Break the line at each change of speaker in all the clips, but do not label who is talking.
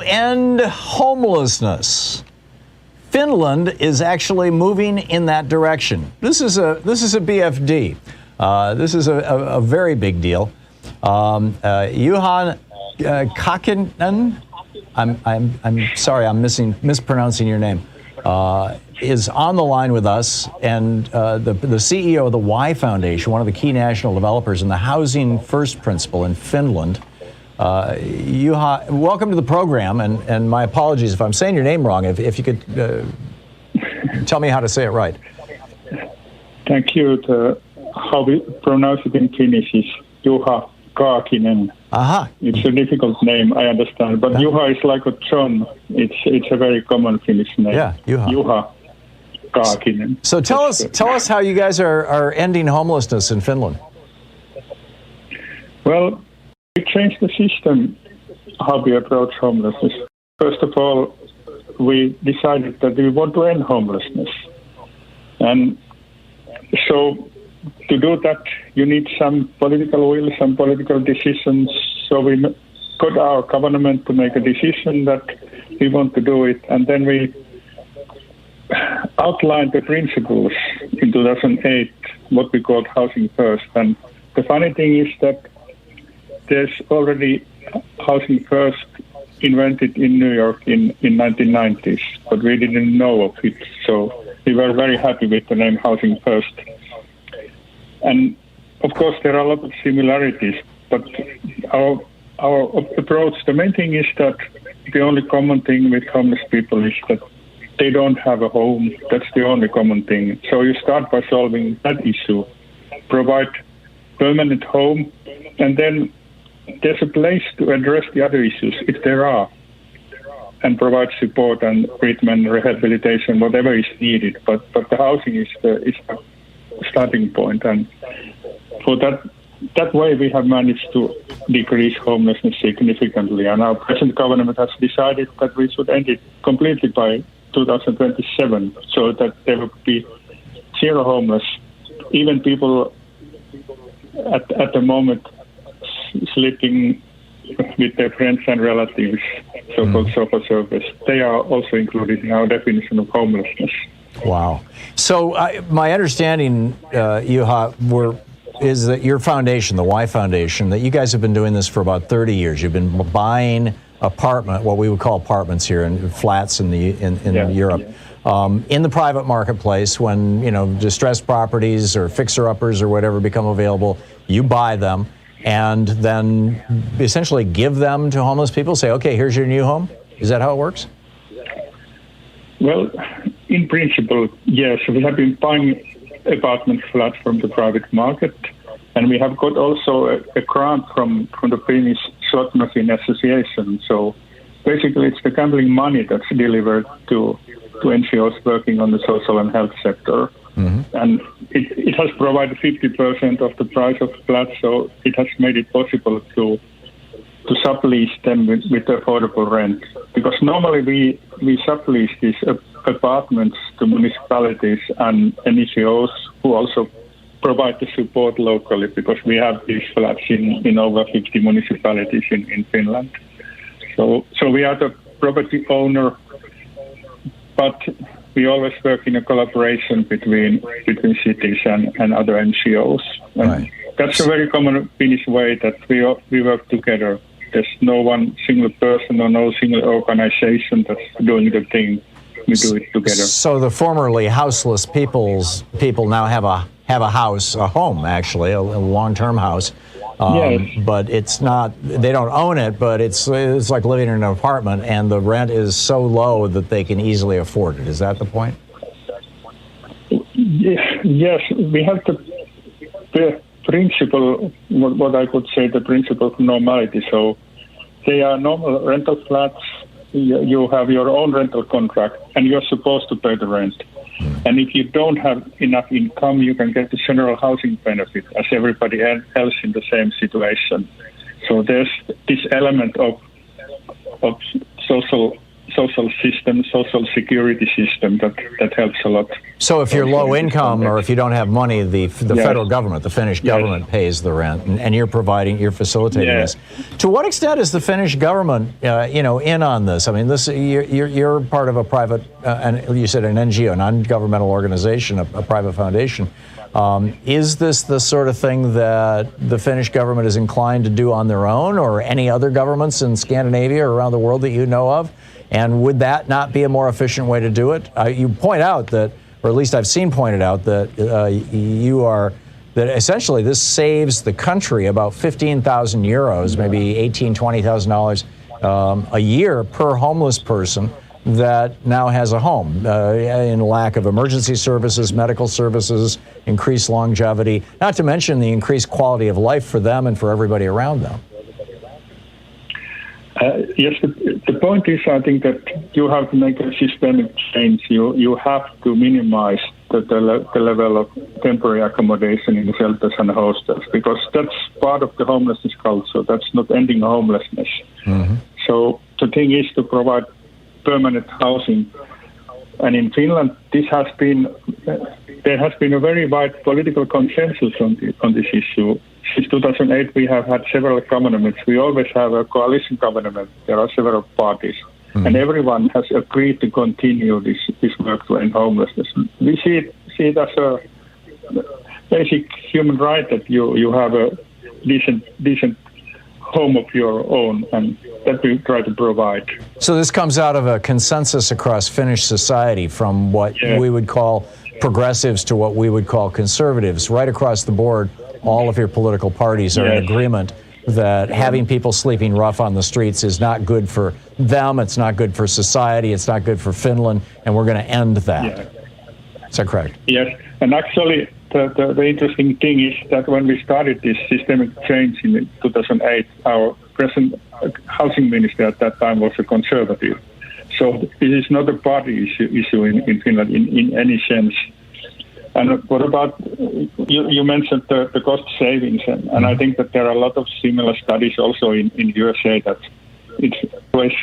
End homelessness. Finland is actually moving in that direction. This is a BFD. This is a very big deal. Juha Kakinen, I'm sorry, I'm mispronouncing your name, is on the line with us, and the CEO of the Y Foundation, one of the key national developers and the Housing First principle in Finland. Juha, welcome to the program, and my apologies if I'm saying your name wrong. If you could tell me how to say it right.
Thank you. How we pronounce it in Finnish is Juha Kakinen.
Aha.
It's a difficult name, I understand, but Juha is like a John. It's a very common Finnish name.
Yeah,
Juha Kakinen.
So tell us how you guys are ending homelessness in Finland.
Well, we changed the system how we approach homelessness. First of all, we decided that we want to end homelessness. And so to do that, you need some political will, some political decisions. So we got our government to make a decision that we want to do it. And then we outlined the principles in 2008, what we called Housing First. And the funny thing is that there's already Housing First invented in New York in 1990s, but we didn't know of it. So we were very happy with the name Housing First. And of course, there are a lot of similarities, but our approach, the main thing is that the only common thing with homeless people is that they don't have a home. That's the only common thing. So you start by solving that issue, provide permanent home, and then there's a place to address the other issues, if there are, and provide support and treatment, rehabilitation, whatever is needed. But the housing is the starting point, and for that way we have managed to decrease homelessness significantly. And our present government has decided that we should end it completely by 2027, so that there will be zero homeless. Even people at the moment sleeping with their friends and relatives, so-called sofa service, they are also included in our definition of homelessness.
Wow. So my understanding, Juha, is that your foundation, the Y Foundation, that you guys have been doing this for about 30 years. You've been buying what we would call apartments here, and flats in Europe, in the private marketplace. When distressed properties or fixer-uppers or whatever become available, you buy them and then essentially give them to homeless people. Say, okay, here's your new home. Is that how it works?
Well, in principle, yes. We have been buying apartment flats from the private market, and we have got also a grant from the Finnish Slot Machine Association. So basically, it's the gambling money that's delivered to NGOs working on the social and health sector. Mm-hmm. And it has provided 50% of the price of flats, so it has made it possible to sublease them with affordable rent. Because normally we sublease these apartments to municipalities and NGOs who also provide the support locally, because we have these flats in over 50 municipalities in Finland. So we are the property owner, but we always work in a collaboration between cities and other NGOs. And right. That's a very common Finnish way that we work together. There's no one single person or no single organization that's doing the thing. We do it together. So
the formerly houseless people now have a house, a home actually, a long-term house.
Yes.
But it's not, they don't own it, but it's like living in an apartment, and the rent is so low that they can easily afford it. Is that the point?
Yes, we have the principle, what I could say, the principle of normality. So they are normal rental flats. You have your own rental contract, and you're supposed to pay the rent. And if you don't have enough income, you can get the general housing benefit as everybody else in the same situation. So there's this element of social system, social security system that helps a lot.
So if you're low income or if you don't have money, the federal government, the Finnish government pays the rent, and you're facilitating this. To what extent is the Finnish government, in on this? I mean, you're part of a private, and you said an NGO, non-governmental organization, a private foundation. Is this the sort of thing that the Finnish government is inclined to do on their own, or any other governments in Scandinavia or around the world that you know of? And would that not be a more efficient way to do it? You point out that, or at least I've seen pointed out that that essentially this saves the country about 15,000 euros, maybe $18,000, $20,000 a year per homeless person that now has a home in lack of emergency services, medical services, increased longevity, not to mention the increased quality of life for them and for everybody around them.
Yes, the point is, I think that you have to make a systemic change. You have to minimize the level of temporary accommodation in shelters and hostels, because that's part of the homelessness culture. That's not ending homelessness. Mm-hmm. So the thing is to provide permanent housing. And in Finland, there has been a very wide political consensus on this issue. Since 2008, we have had several governments. We always have a coalition government. There are several parties. Mm-hmm. And everyone has agreed to continue this work to end homelessness. We see it as a basic human right that you have a decent home of your own, and that we try to provide.
So this comes out of a consensus across Finnish society, from what we would call progressives to what we would call conservatives. Right across the board, all of your political parties are in agreement that having people sleeping rough on the streets is not good for them, it's not good for society, it's not good for Finland, and we're going to end that. Yeah. Is that correct?
Yes, and actually the interesting thing is that when we started this systemic change in 2008, our present housing minister at that time was a conservative. So this is not a party issue in Finland in any sense. And what about, you mentioned the cost savings, and I think that there are a lot of similar studies also in USA that it's always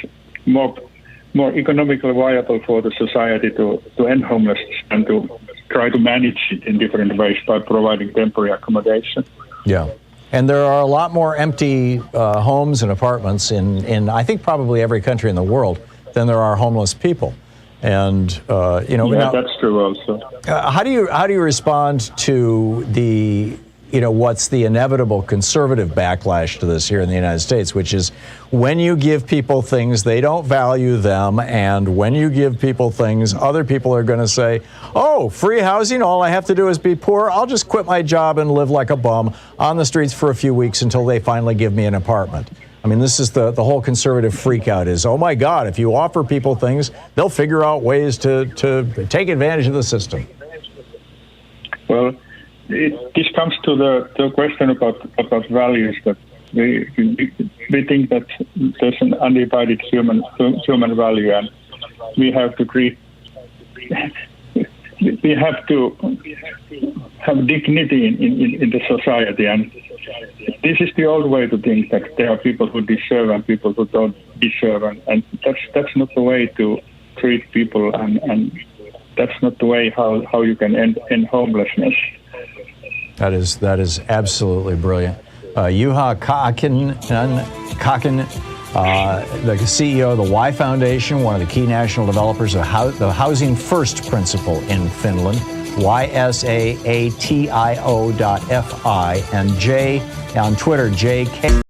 more economically viable for the society to end homelessness and to try to manage it in different ways by providing temporary accommodation.
Yeah. And there are a lot more empty homes and apartments in I think probably every country in the world than there are homeless people. And now,
that's true also.
How do you respond to the what's the inevitable conservative backlash to this here in the United States, which is when you give people things, they don't value them, and when you give people things, other people are going to say, oh, free housing, all I have to do is be poor, I'll just quit my job and live like a bum on the streets for a few weeks until they finally give me an apartment. I mean, this is the whole conservative freak out is, oh my God, if you offer people things, they'll figure out ways to take advantage of the system.
Well, this comes to the question about values, that we think that there's an undivided human value, and we have to have dignity in the society, and this is the old way to think that there are people who deserve and people who don't deserve, and that's not the way to treat people, and that's not the way how you can end homelessness.
That is absolutely brilliant. Juha Kakinen, the CEO of the Y Foundation, one of the key national developers of the Housing First principle in Finland, YSAATIO.fi, and Jay on Twitter, JK.